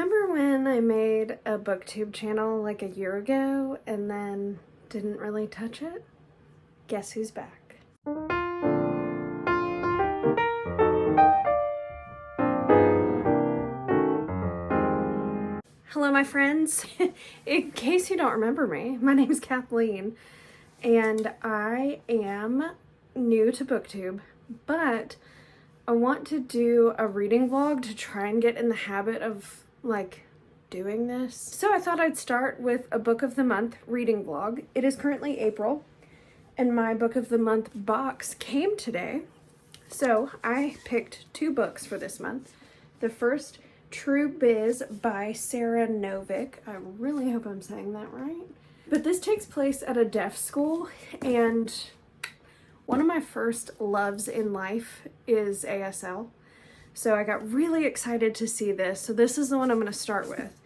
Remember when I made a booktube channel like a year ago and then didn't really touch it? Guess who's back? Hello, my friends. In case you don't remember me, my name is Kathleen and I am new to booktube, but I want to do a reading vlog to try and get in the habit of doing this. So I thought I'd start with a book of the month reading vlog. It is currently April and my book of the month box came today. So I picked two books for this month. The first, True Biz by Sara Novic. I really hope I'm saying that right. But this takes place at a deaf school, and one of my first loves in life is ASL. So I got really excited to see this. So this is the one I'm going to start with.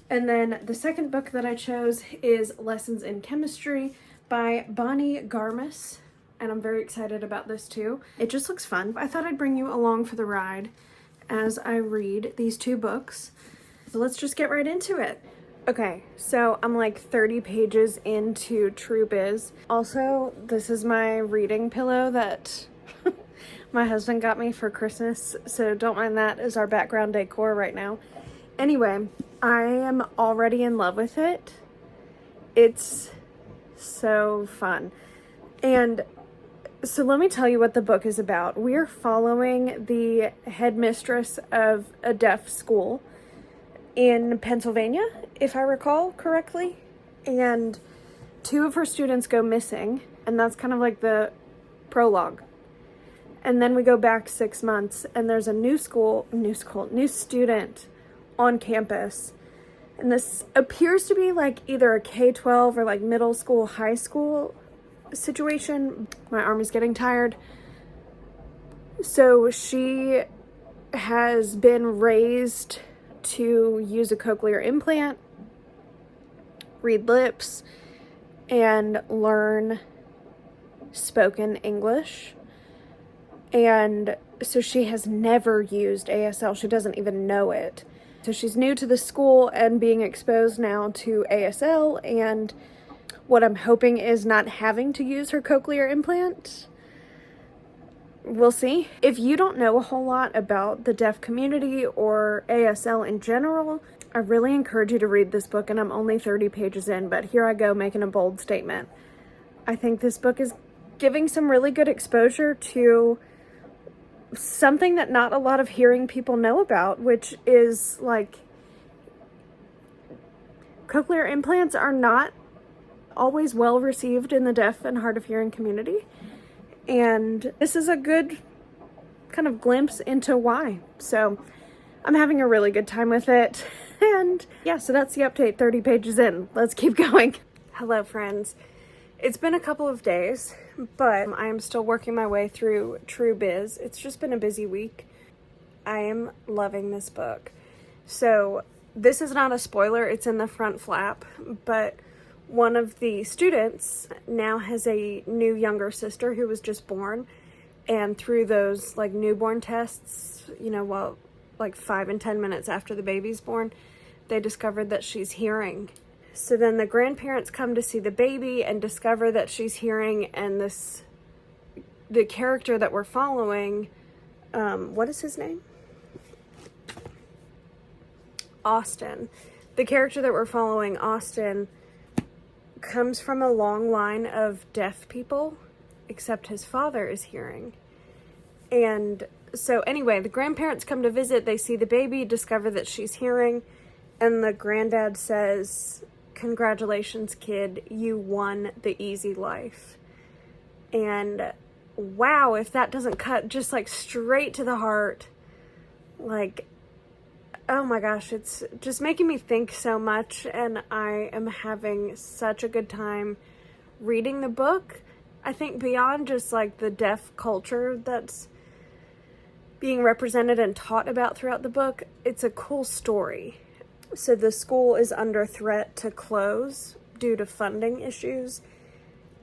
And then the second book that I chose is Lessons in Chemistry by Garmus. And I'm very excited about this too. It just looks fun. I thought I'd bring you along for the ride as I read these two books. So let's just get right into it. Okay, so I'm like 30 pages into True Biz. Also, this is my reading pillow that my husband got me for Christmas, so don't mind that as our background decor right now. Anyway, I am already in love with it. It's so fun. And so let me tell you what the book is about. We are following the headmistress of a deaf school in Pennsylvania, if I recall correctly. And two of her students go missing, and that's kind of like the prologue. And then we go back 6 months and there's a new student on campus. And this appears to be like either a K-12 or like middle school, high school situation. My arm is getting tired. So she has been raised to use a cochlear implant, read lips, and learn spoken English. And so she has never used ASL. She doesn't even know it. So she's new to the school and being exposed now to ASL, and what I'm hoping is not having to use her cochlear implant. We'll see. If you don't know a whole lot about the deaf community or ASL in general, I really encourage you to read this book, and I'm only 30 pages in, but here I go making a bold statement. I think this book is giving some really good exposure to something that not a lot of hearing people know about, which is like cochlear implants are not always well received in the deaf and hard of hearing community. And this is a good kind of glimpse into why. So I'm having a really good time with it. And yeah, so that's the update, 30 pages in. Let's keep going. Hello, friends. It's been a couple of days, but I am still working my way through True Biz. It's just been a busy week. I am loving this book. So this is not a spoiler, it's in the front flap, but one of the students now has a new younger sister who was just born, and through those like newborn tests, 5 and 10 minutes after the baby's born, they discovered that she's hearing. So then the grandparents come to see the baby and discover that she's hearing, and the character that we're following, what is his name? Austin. The character that we're following, Austin, comes from a long line of deaf people, except his father is hearing. And so anyway, the grandparents come to visit, they see the baby, discover that she's hearing, and the granddad says, "Congratulations, kid, you won the easy life." And wow, if that doesn't cut just like straight to the heart, like, oh my gosh, it's just making me think so much, and I am having such a good time reading the book. I think beyond just like the deaf culture that's being represented and taught about throughout the book, it's a cool story. So the school is under threat to close due to funding issues,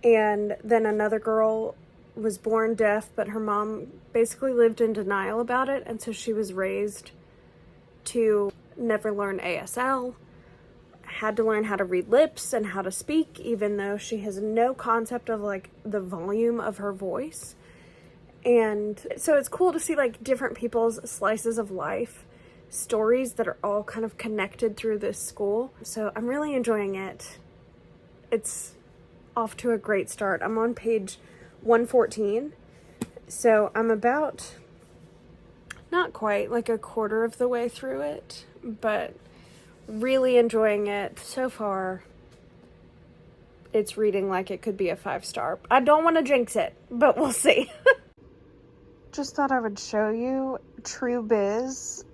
and then another girl was born deaf, but her mom basically lived in denial about it, and so she was raised to never learned ASL, had to learn how to read lips and how to speak, even though she has no concept of like the volume of her voice. And so it's cool to see like different people's slices of life, stories that are all kind of connected through this school. So I'm really enjoying it. It's off to a great start. I'm on page 114. So I'm about, not quite, like a quarter of the way through it, but really enjoying it so far. It's reading like it could be a 5-star. I don't want to jinx it, but we'll see. Just thought I would show you True Biz.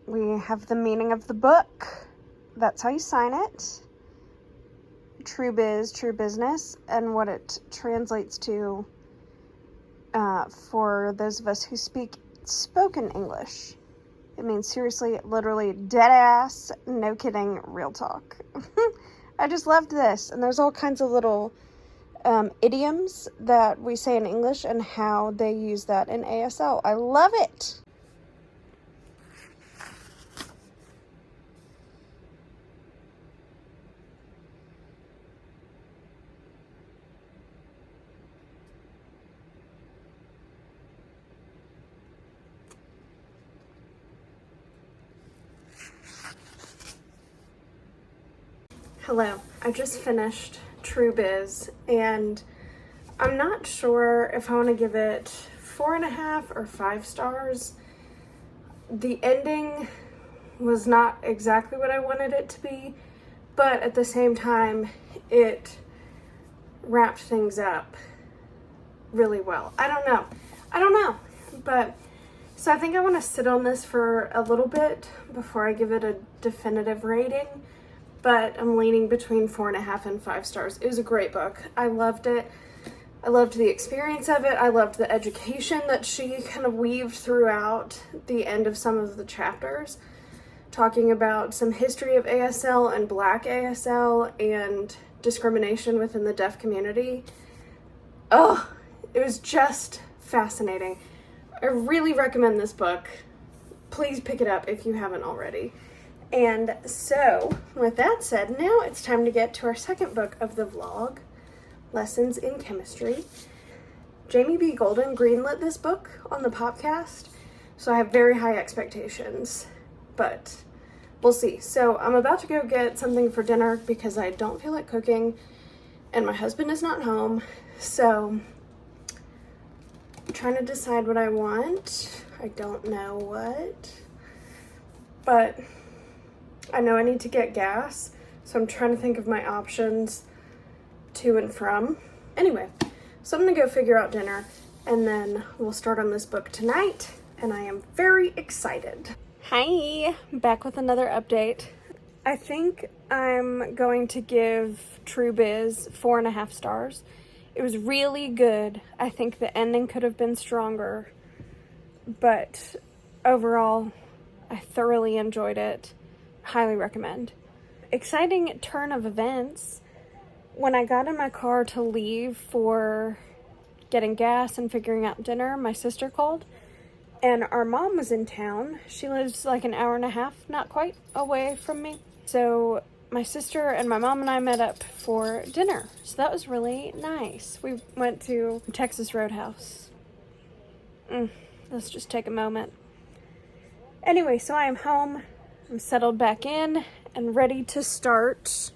We have the meaning of the book. That's how you sign it. True Biz, true business, and what it translates to for those of us who speak spoken English. It means seriously, literally, dead ass, no kidding, real talk. I just loved this. And there's all kinds of little idioms that we say in English and how they use that in ASL. I love it. Hello, I just finished True Biz, and I'm not sure if I want to give it 4.5 or 5 stars. The ending was not exactly what I wanted it to be, but at the same time, it wrapped things up really well. I don't know, but so I think I want to sit on this for a little bit before I give it a definitive rating. But I'm leaning between 4.5 and 5 stars. It was a great book. I loved it. I loved the experience of it. I loved the education that she kind of weaved throughout the end of some of the chapters, talking about some history of ASL and Black ASL and discrimination within the deaf community. Oh, it was just fascinating. I really recommend this book. Please pick it up if you haven't already. And so, with that said, now it's time to get to our second book of the vlog, Lessons in Chemistry. Jamie B. Golden greenlit this book on the podcast, so I have very high expectations, but we'll see. So I'm about to go get something for dinner because I don't feel like cooking, and my husband is not home, so I'm trying to decide what I want. I don't know what, but I know I need to get gas, so I'm trying to think of my options to and from. Anyway, so I'm gonna go figure out dinner, and then we'll start on this book tonight, and I am very excited. Hi, back with another update. I think I'm going to give True Biz 4.5 stars. It was really good. I think the ending could have been stronger, but overall, I thoroughly enjoyed it. Highly recommend. Exciting turn of events. When I got in my car to leave for getting gas and figuring out dinner, my sister called, and our mom was in town. She lives like an hour and a half, not quite, away from me. So my sister and my mom and I met up for dinner. So that was really nice. We went to Texas Roadhouse. Let's just take a moment. Anyway, so I am home. I'm settled back in and ready to start.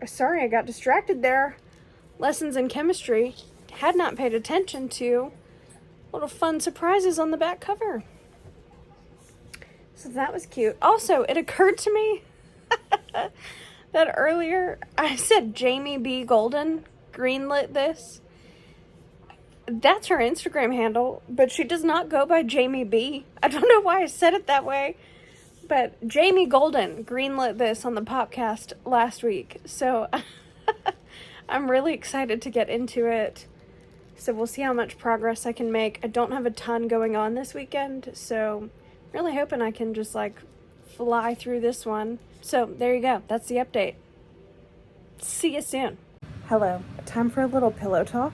Sorry, I got distracted there. Lessons in Chemistry. Had not paid attention to little fun surprises on the back cover. So that was cute. Also, it occurred to me that earlier I said Jamie B. Golden greenlit this. That's her Instagram handle, but she does not go by Jamie B. I don't know why I said it that way, but Jamie Golden greenlit this on the podcast last week. So I'm really excited to get into it. So we'll see how much progress I can make. I don't have a ton going on this weekend, so really hoping I can just like fly through this one. So there you go. That's the update. See you soon. Hello. Time for a little pillow talk.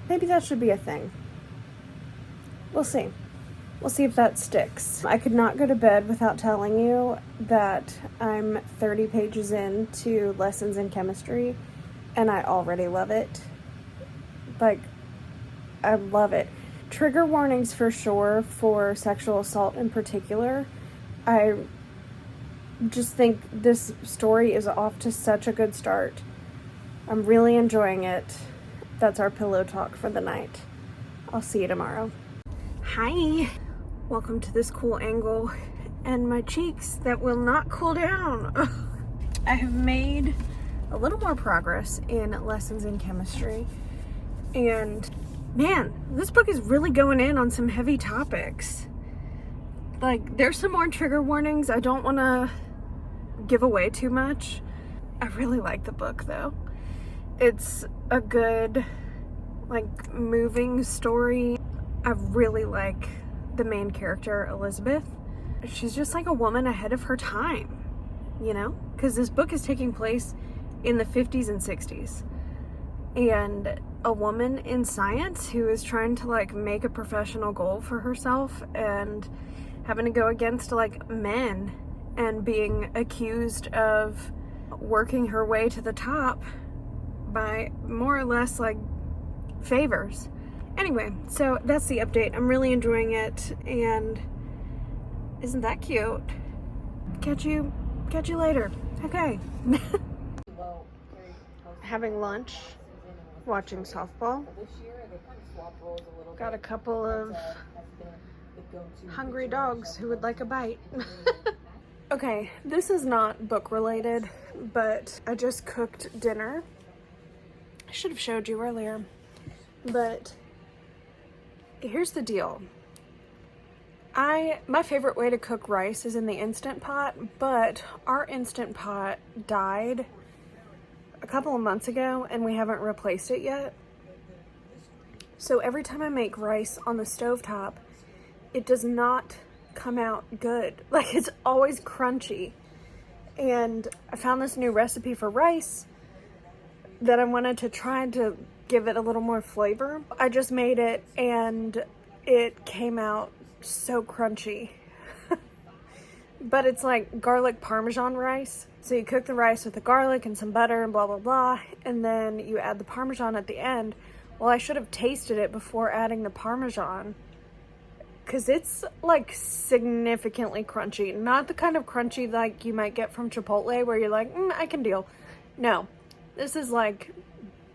Maybe that should be a thing. We'll see. We'll see if that sticks. I could not go to bed without telling you that I'm 30 pages into Lessons in Chemistry, and I already love it. Like, I love it. Trigger warnings for sure for sexual assault in particular. I just think this story is off to such a good start. I'm really enjoying it. That's our pillow talk for the night. I'll see you tomorrow. Hi. Welcome to this cool angle and my cheeks that will not cool down. I have made a little more progress in Lessons in Chemistry, and man, this book is really going in on some heavy topics. Like, there's some more trigger warnings. I don't want to give away too much. I really like the book though. It's a good, like, moving story. I really like the main character, Elizabeth. She's just like a woman ahead of her time, you know? Because this book is taking place in the 50s and 60s. And a woman in science who is trying to, like, make a professional goal for herself and having to go against, like, men and being accused of working her way to the top by more or less, like, favors. Anyway, so that's the update. I'm really enjoying it, and isn't that cute? Catch you later. Okay. Having lunch, watching softball. Got a couple of hungry dogs who would like a bite. Okay, this is not book related, but I just cooked dinner. I should have showed you earlier, but here's the deal. My favorite way to cook rice is in the Instant Pot, but our Instant Pot died a couple of months ago and we haven't replaced it yet. So every time I make rice on the stovetop, it does not come out good. Like, it's always crunchy. And I found this new recipe for rice that I wanted to try to give it a little more flavor. I just made it and it came out so crunchy. But it's like garlic Parmesan rice. So you cook the rice with the garlic and some butter and blah, blah, blah. And then you add the Parmesan at the end. Well, I should have tasted it before adding the Parmesan, because it's, like, significantly crunchy. Not the kind of crunchy like you might get from Chipotle where you're like, I can deal. No, this is like,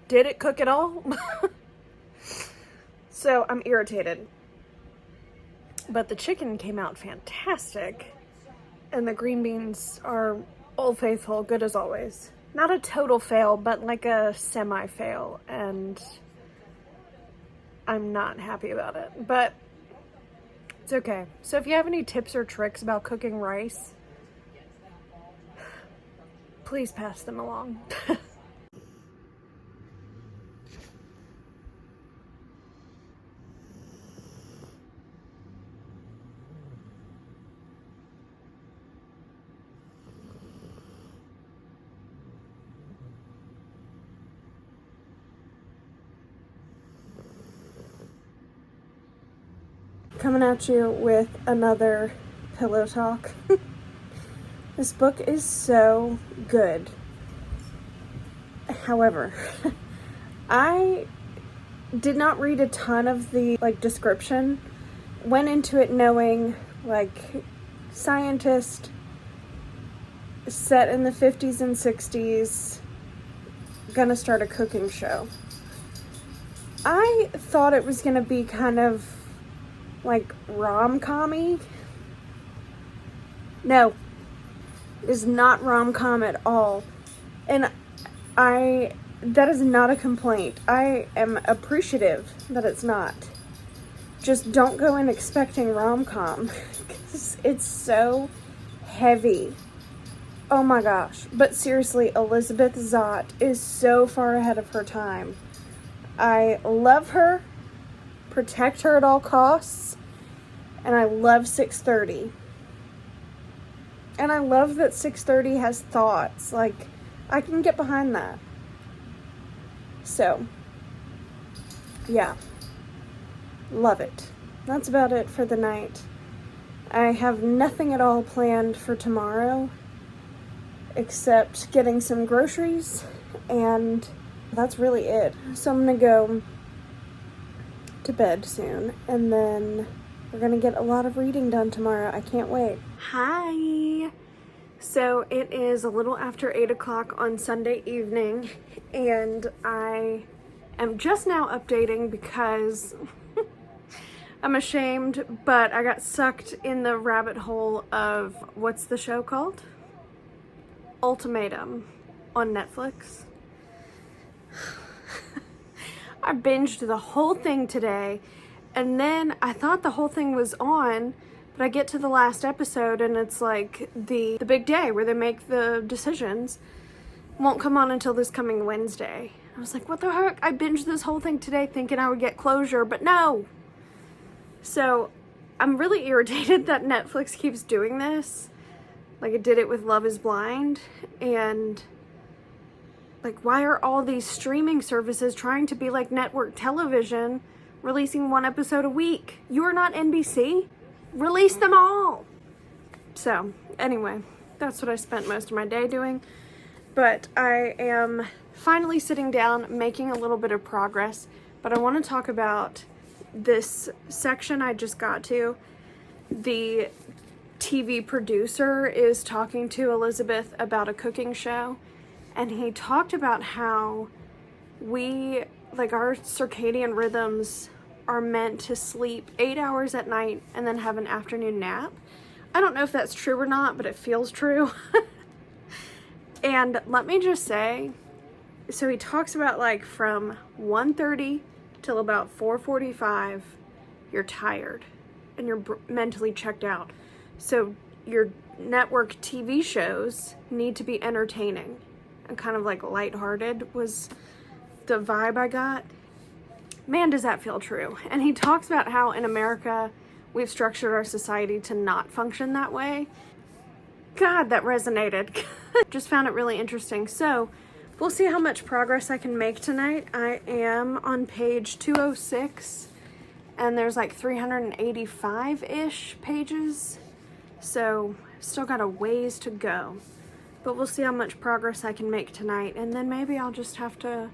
did it cook at all? So I'm irritated. But the chicken came out fantastic. And the green beans are Old Faithful, good as always. Not a total fail, but like a semi-fail. And I'm not happy about it. But it's okay. So if you have any tips or tricks about cooking rice, please pass them along. Coming at you with another pillow talk. This book is so good. However, I did not read a ton of the, like, description. Went into it knowing, like, scientist, set in the 50s and 60s, gonna start a cooking show. I thought it was gonna be kind of like rom-com-y. No, it is not rom-com at all. And that is not a complaint. I am appreciative that it's not. Just don't go in expecting rom-com, because it's so heavy. Oh my gosh. But seriously, Elizabeth Zott is so far ahead of her time. I love her. Protect her at all costs. And I love 6:30. And I love that 6:30 has thoughts. Like, I can get behind that. So, yeah. Love it. that's about it for the night. I have nothing at all planned for tomorrow except getting some groceries, and that's really it. So I'm gonna go to bed soon, and then we're gonna get a lot of reading done tomorrow. I can't wait. Hi! So it is a little after 8 o'clock on Sunday evening, and I am just now updating because I'm ashamed, but I got sucked in the rabbit hole of, what's the show called? Ultimatum on Netflix. I binged the whole thing today, and then I thought the whole thing was on, but I get to the last episode and it's like the big day where they make the decisions won't come on until this coming Wednesday. I was like, what the heck? I binged this whole thing today thinking I would get closure, but no. So I'm really irritated that Netflix keeps doing this. Like it did it with Love is Blind. And like, why are all these streaming services trying to be like network television, releasing one episode a week? You are not NBC. Release them all. So anyway, that's what I spent most of my day doing. But I am finally sitting down, making a little bit of progress. But I want to talk about this section I just got to. The TV producer is talking to Elizabeth about a cooking show, and he talked about how we, like, our circadian rhythms are meant to sleep 8 hours at night and then have an afternoon nap. I don't know if that's true or not, but it feels true. And let me just say, so he talks about like from 1:30 till about 4:45, you're tired and you're mentally checked out. So your network TV shows need to be entertaining and kind of like lighthearted was the vibe I got. Man, does that feel true. And he talks about how in America we've structured our society to not function that way. God, that resonated. Just found it really interesting. So we'll see how much progress I can make tonight. I am on page 206, and there's like 385-ish pages. So still got a ways to go. But we'll see how much progress I can make tonight, and then maybe I'll just have to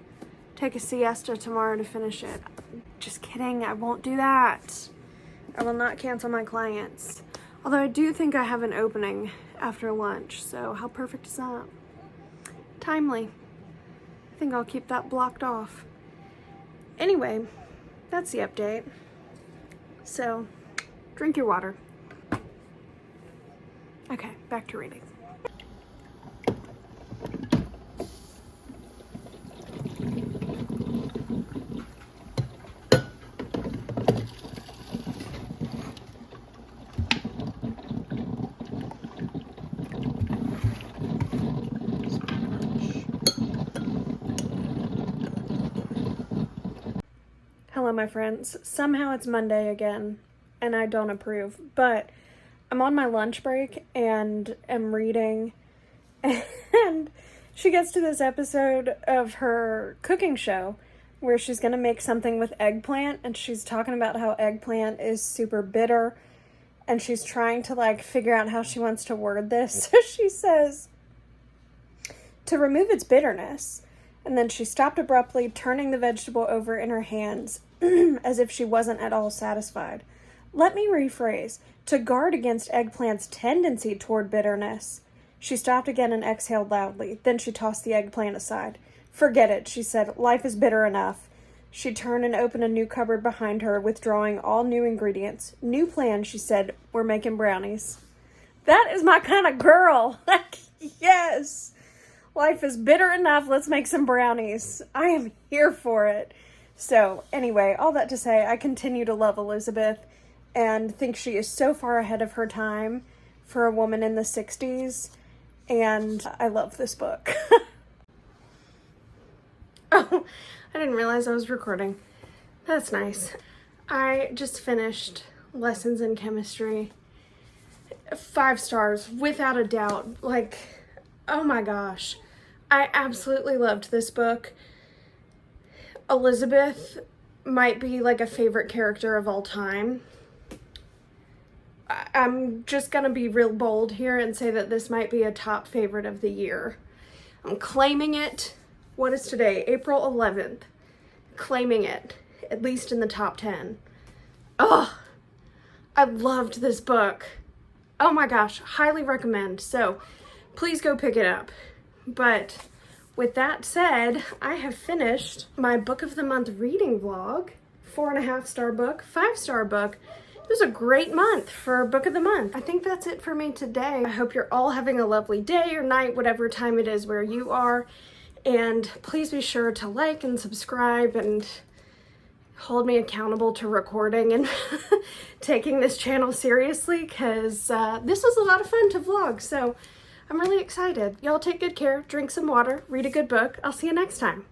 take a siesta tomorrow to finish it. Just kidding, I won't do that. I will not cancel my clients. Although I do think I have an opening after lunch, so how perfect is that? Timely. I think I'll keep that blocked off. Anyway, that's the update. So, drink your water. Okay, back to reading. Hello, my friends. Somehow it's Monday again, and I don't approve, but I'm on my lunch break and am reading, and she gets to this episode of her cooking show where she's going to make something with eggplant, and she's talking about how eggplant is super bitter, and she's trying to like figure out how she wants to word this. So she says, to remove its bitterness, and then she stopped abruptly, turning the vegetable over in her hands as if she wasn't at all satisfied. Let me rephrase. To guard against eggplant's tendency toward bitterness. She stopped again and exhaled loudly. Then she tossed the eggplant aside. Forget it, she said. Life is bitter enough. She turned and opened a new cupboard behind her, withdrawing all new ingredients. New plan, she said. We're making brownies. That is my kind of girl. Like, yes. Life is bitter enough. Let's make some brownies. I am here for it. So, anyway, all that to say, I continue to love Elizabeth and think she is so far ahead of her time for a woman in the 60s. And I love this book. Oh, I didn't realize I was recording. That's nice. I just finished Lessons in Chemistry. 5 stars, without a doubt. Like, oh my gosh. I absolutely loved this book. Elizabeth might be like a favorite character of all time. I'm just gonna be real bold here and say that this might be a top favorite of the year. I'm claiming it. What is today? April 11th. Claiming it, at least in the top 10. Oh, I loved this book. Oh my gosh, highly recommend. So please go pick it up. But with that said, I have finished my book of the month reading vlog. 4.5-star book, 5-star book. It was a great month for book of the month. I think that's it for me today. I hope you're all having a lovely day or night, whatever time it is where you are. And please be sure to like and subscribe and hold me accountable to recording and taking this channel seriously, because this was a lot of fun to vlog. So I'm really excited. Y'all take good care, drink some water, read a good book. I'll see you next time.